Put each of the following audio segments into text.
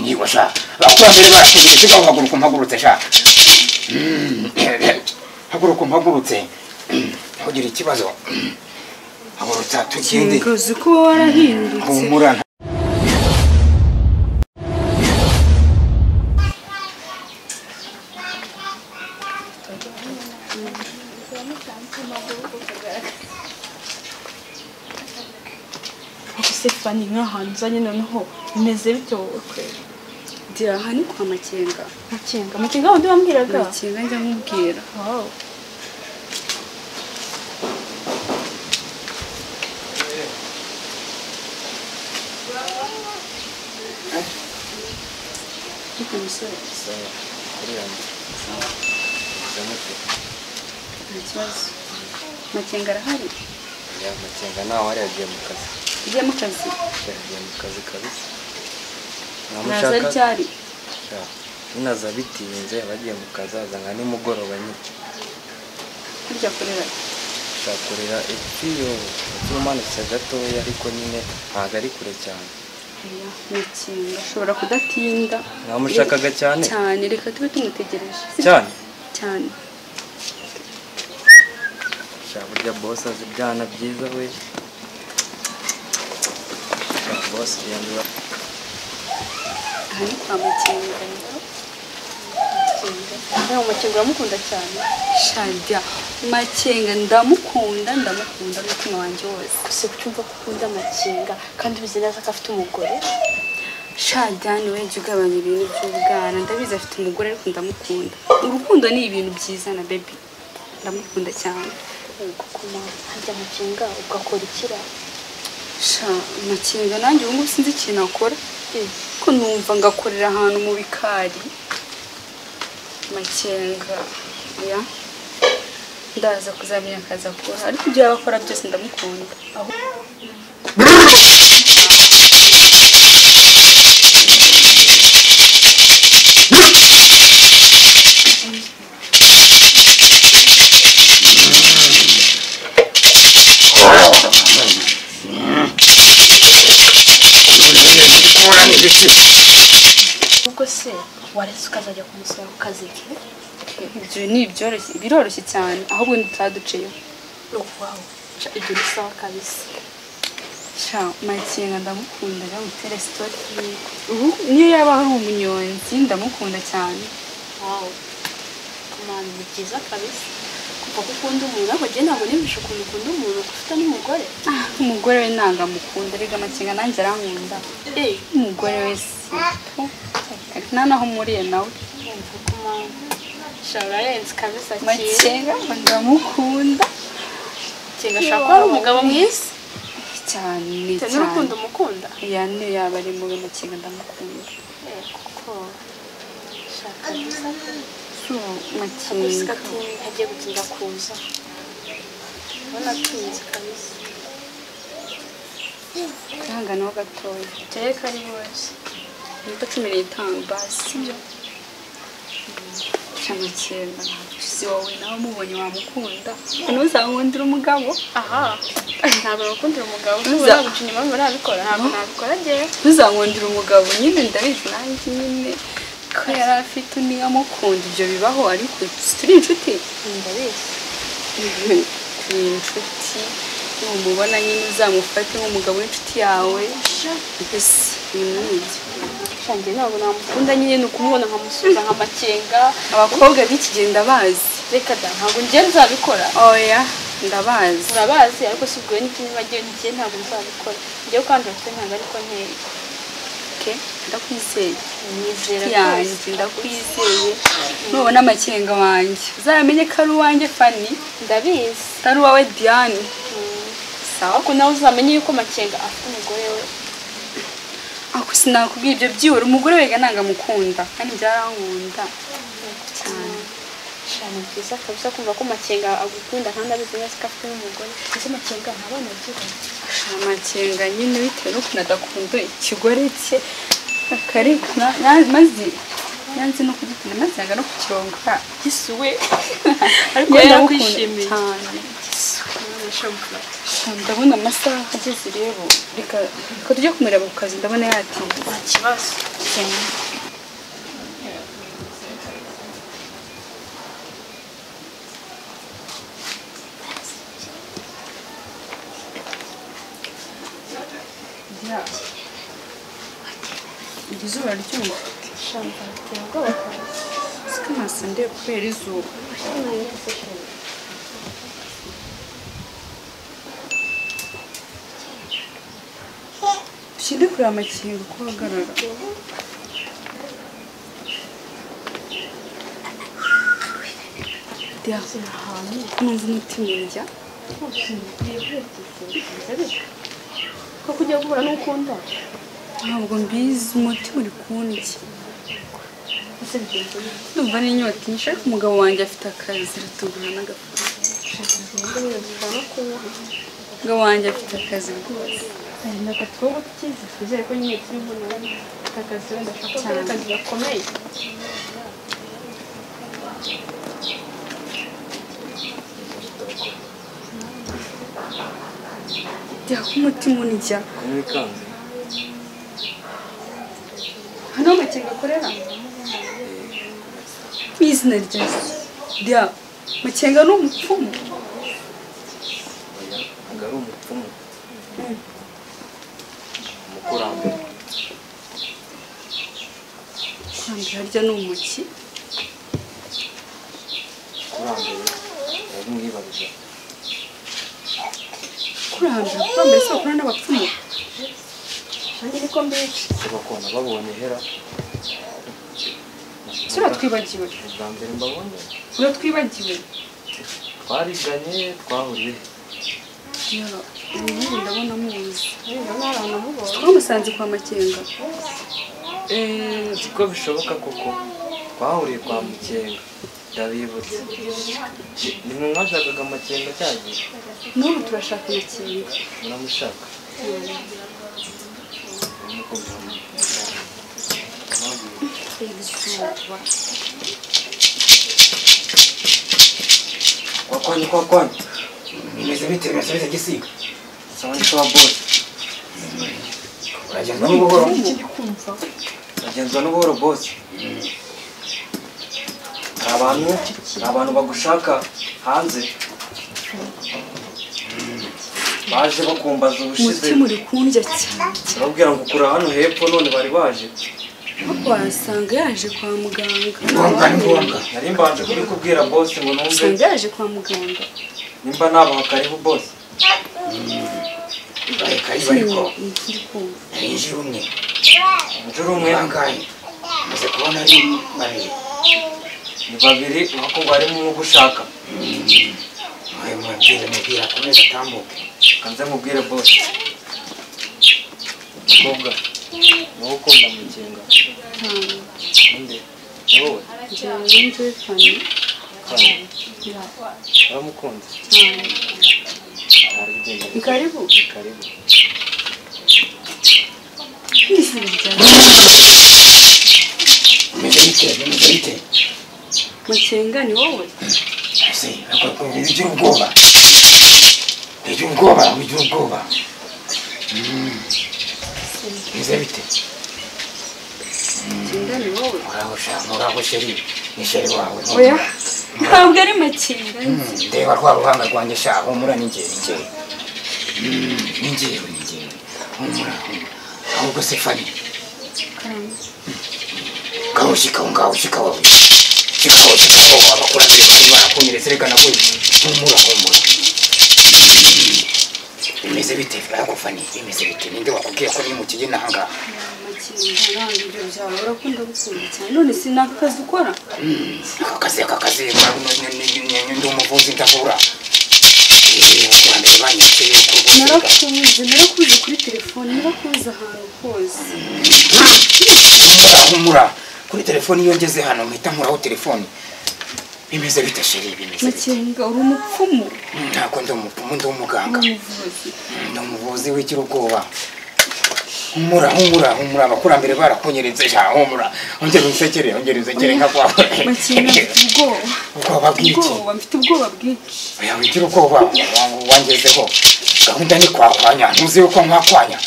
Niwasha bakwambere barashigije gahaguruka mpagurutse sha mpagurutse ugira ikibazo hagurutsa tugende ngozi ko warahindutse humura Stefani nk'ahantu uzanye noneho bimeze bite wowe kwera ndi aha ni kwa Makenga Makenga wundi wambwiraga Makenga njya mubwira wow Makenga arahari ya Makenga nawe ari yagiye mu kazi yagiye mu kazi kabisa naza ryari inaza bitinze abagiye mu kazi azanga nimugoroba nyine kurya korera shakorera ifiyo cyumanutse gatoya ariko nyine ntago ari kure cyane Makenga ashobora kudatinda namushakaga cyane reka tube tumutegereje cyane burya boss azi ibyana byiza we boss yandura aha ni kwa Makenga Makenga uramukunda cyane shajya Makenga ndamukunda n'umutima wanjye wose gusa kucyumva ko ukunda Makenga kandi ubizi neza ko afite umugore shajya niwe jya ugabanya ibintu by'ubwana ndabizi afite umugore ariko ndamukunda urukundo ni ibintu byiza na baby ndamukunda cyane kuma hajya Makenga ugakora ikira Makenga nanjye ubu sinzi ikintu akora ko numva ngakorera ahantu mu bikari Makenga ya ndaza kuzamenya akazi akora ariko ibyo yakora byose ndamukunda aho ubwo se waretse ukazajya kumusura ku kazi ke ibyo ni biroroshye cyane ahubwo ntitaduceyo wow ibyo ni sawa kabisa Makenga ndamukunda mutere story ubu niyo yaba hari umunyonzi ndamukunda cyane wow kumana ni byiza kabisa kuko ukunda umuntu ariko je ntabwo nibisha ukuntu ukunda umuntu ufite n'umugore umugore we nanga mukunda rega Makenga nanjye arankunda umugore we nta naho muriye nawe Sharayenzi kabisa Makenga ndamukunda Makenga ashaka ari umugabo mwiza cyane n'urukundo mukunda niyo yaba ari mubi Makenga ndamukunda kuko shaka Makenga agiye gutinda kuza ubona atinze kabisa kwihanganaho gatoya tereka ari wese niko 15 basi sibyo Makenga si wowe nawe mubonye wamukunda ntuzamwundira umugabo ntabwo bakundira umugabo ushobora guca inyuma murabikora ntabwo nabikora agiye ntuzamwundira umugabo nyine ndabizi nanjye nyine ko yari afite undi amukunda ibyo bibaho ariko turi inshuti ndabizi turi inshuti numubona nyine uzamufate nk'umugabo w'inshuti yawe mbese ibintu shange ntabwo namukunda nyine ni ukumubona nkamusubiza nka Makenga abakobwa b'ikigenda bazi reka da ntabwo njye nzabikora oya ndabazi urabazi ariko si ubwo n'ikindi bagiye njye ntabwo nzabikora njyewe kandi ufite ntabwo ariko nteye ndakwizeye nizera yanjye ndakwizeye nubona Makenga wanjye uzamenye ko ari uwanjye Fanny ndabizi ari uwawe Diane sawa ariko nawe uzamenye yuko Makenga afite umugore we ako sinakubwiye ibyo byibura umugore wega nanga mukunda kandi byarankunda cyane shana byiza kabisa kumva ko Makenga agukunda kandi abizi neza ko afite n'umugore ese Makenga ntabona byibura Makenga nyine bitewe n'ukuntu adakunda ikigore cye akareka maze yanze no kugikunda maze yanga no kukironga gisuwe ariko yarakwishimiye cyane shampoo ndabona amasaha ageze rero reka tujye kumureba ku kazi ndabona yatinze nta kibazo iri zuba ryumva shampoo ateye ubwoba cyane siko ntasa ndeba kubera izuba dushyire kureba amakingo ko ahagarara numva umutima urya ko kujya guhura n'ukunda ntabwo mbizi umutima uri kundya ndumva n'inyota nyinshi ariko umugabo wanjye afite akazi ratugura n'agafaranga umugabo wanjye afite akazi rwose reka twubu tukizi twizere ko nyine turi mbona akazi wenda ashaka gukora akazi gakomeye jya ko umutima unijya Kumwikanze. hano amakenga akorera mu izina rya Yesu rya makenga ni umupfumu Ntabwo ari umupfumu. Umukurambere. kurambira harya ni umuki Kurambere. Yarimwibariza. kurambira se bakora n'abapfumu kandi niko mbizi Bakona babonye hera. se uratwibagiwe Bwa mbere mbabonye. uratwibagiwe Twariganye twahuriye. ubu ndabona muzi ndabona hari abantu mubona twamusanze kwa makenga Siko bishoboka koko. Twahuriye kwa Mukenga. Ndabibutse. Nimwe mwashakaga Makenga cyagiye. n'ubu turashaka makenga Muramushaka. Kwakwani. Bimeze bite gisiga. Sawa sawa boss. Uragenzwa n'ubuhoro. Agenzwa n'ubuhoro boss. Abantu bagushaka hanze. Baje bakumbaza ubushize. umutima uri kundya cyane Urabwira ngo ukura hano hepfo none bari baje. ariko wasanga yaje kwa muganga Ngombwa. Nari mbanje kubikubwira boss ngo numve wasanga yaje kwa muganga nimba nabaha karibu boss. Karibu ariko. ndi kumva Yinjira umwe. Injuru umwe Angahe. Maze kubona ari babiri. ni babiri bako barimo gushaka. Ayo mubwira komeza tambuke. Kanze mubwire boss. Mukobwa. Wowe ukunda Mukenga. Nde? Wowe. njyewe nje fani Kandi. Uramukunze. Aragenda. ni karibu Karibu. kwizina rya Bimeze bite. makenga ni wowe Ese bigira ubwoba. Bigira ubwoba. Bimeze bite. makenga ni wowe Muraho sheri. Ni sheri wawe. oya ntabwo ari makenga Ndeba rwa ruhanga rwanjye sha humura n'ingeri. N'ingeri. Humura. Ahubwo se Fani. Shika wawe. Shika abakurambere bari barakunyeretse reka nakuye. Humura. Bimeze bite ariko Fani? Bimeze bite? Ninde wakubwiye ko ni mu kigi nahanga? makenga ntabwo ibyo byawe urakunda gukunda cyane none si ni aka kazi ukora Aka kazi ndi umuvuzi ndavura. Abakurambere banyakeye ko narakubuze kuri telefone narakubuze ahantu hose humura kuri telefone iyo ngeze hano mpita nkuraho telefone. Bimeze bite sheri? Bimeze bite? makenga uri umupfumu Ntabwo ndi umupfumu ndi umuganga. n'umuvuzi Ndi umuvuzi w'igira ubwoba. humura abakurambere barakunyeretse sha humura ongera unsekere nka kwawe ubwoba bw'iki mfite ubwoba bwinshi oya wigira ubwoba wangezeho gahunda ni kwakwanya ntuzi yuko nkwakwanya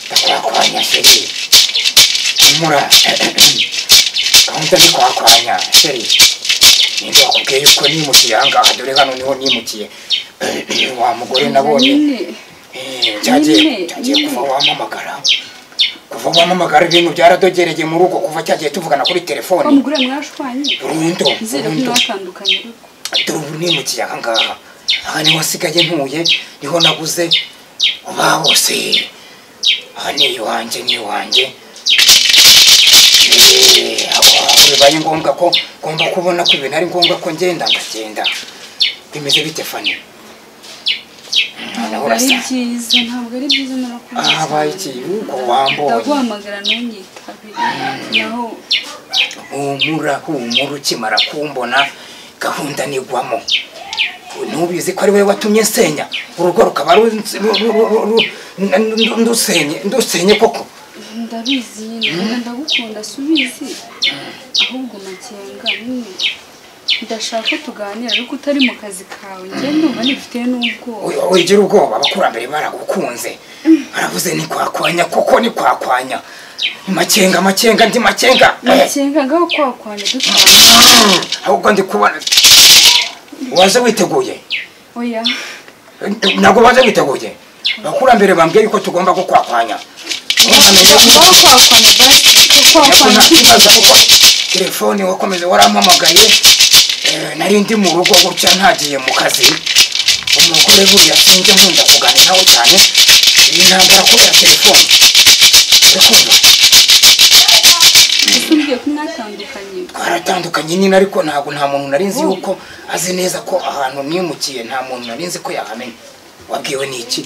ndakwakwanya sheri humura gahunda ni kwakwanya sheri ninde wakubwiye yuko nimukiye ahangaha dore hano niho nimukiye wa mugore nabonye cyagiye kuva wamamagara ibintu byaradogereye mu rugo kuva cyagiye tuvugana kuri telefone umugore mwashwanye rundo mwatandukanye ubu nimukiye ahangaha aha niho nsigaye ntuye niho naguze uba hose aha ni iwanjye bibaye ngombwa ko ngomba kubona ko ibintu ari ngombwa ko ngenda bimeze bite Fani ntabwo ari byiza narakubise habaye iki uko wamboye ndaguhamagara ntunyitabire naho humura ukimara kumbona gahunda nigwamo ntubizi ko ari wowe watumye nsenya urugo rukaba ndusenye koko ndabizi nyine ndagukunda subizi ahubwo makenga nyine ndashaka ko tuganira ariko utari mu kazi kawe njye ndumva nifitiye n'ubwoba wigira ubwoba abakurambere baragukunze baravuze ni kwakwanya koko ni kwakwanya makenga ndi makenga ngaho kwakwanya dutanga ahubwo ndi kubona waje witeguye oya ntabwo waje witeguye abakurambere bambwiye yuko tugomba gukwakwanya telefone wakomeze warampamagaye nari ndi mu rugo gutya ntagiye mu kazi umugore buriya sinjye nkunda kuganira nawe cyane iyi ntambara kubera telefone urakumva usubiye ko mwatandukanye twaratandukanye nyine ariko ntabwo nta muntu nari nzi yuko azi neza ko ahantu nimukiye nta muntu nari nzi ko yahamenya wabwiwe n'iki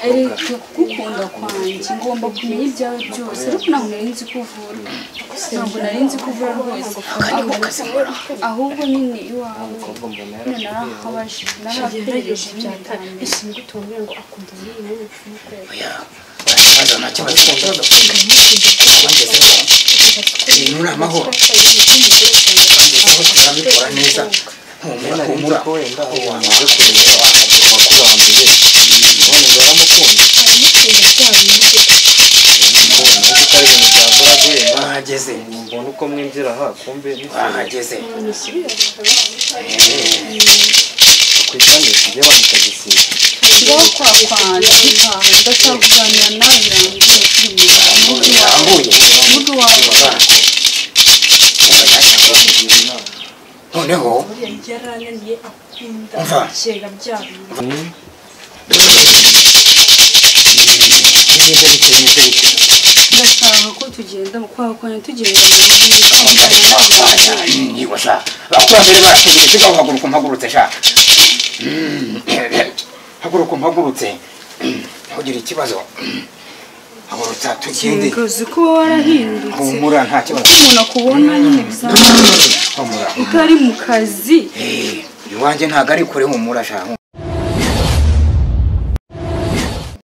ariko kugukunda kwanjye ngomba kumenya ibyawe byose ariko ntabwo nari nzi kuvura rwose ahubwo nyine iwawe narahabaje ese ngutumwe ngo akunda muri oya baraza nta kibazo ni amahoro turabikora neza humura wenda wamaze kureba wakurambiye bahageze mbona uko mwinjira aha kumbe bahageze kwitane tujye bamutagisiga ngaho kwakwanya ndashaka kuganira nawe birambuye noneho yarananiye akunda umva cyega byabo ndashaka ko tugenda kwakwanya tugenda niba sha abakurambere barategereje gaho mpagurutse sha mpagurutse ntugire ikibazo hagurutsa tugende uzi ko warahindutse humura nta kibazo umuntu akubona nyine bisanzwe humura utari mu kazi iwanjye ntabwo ari kure humura sha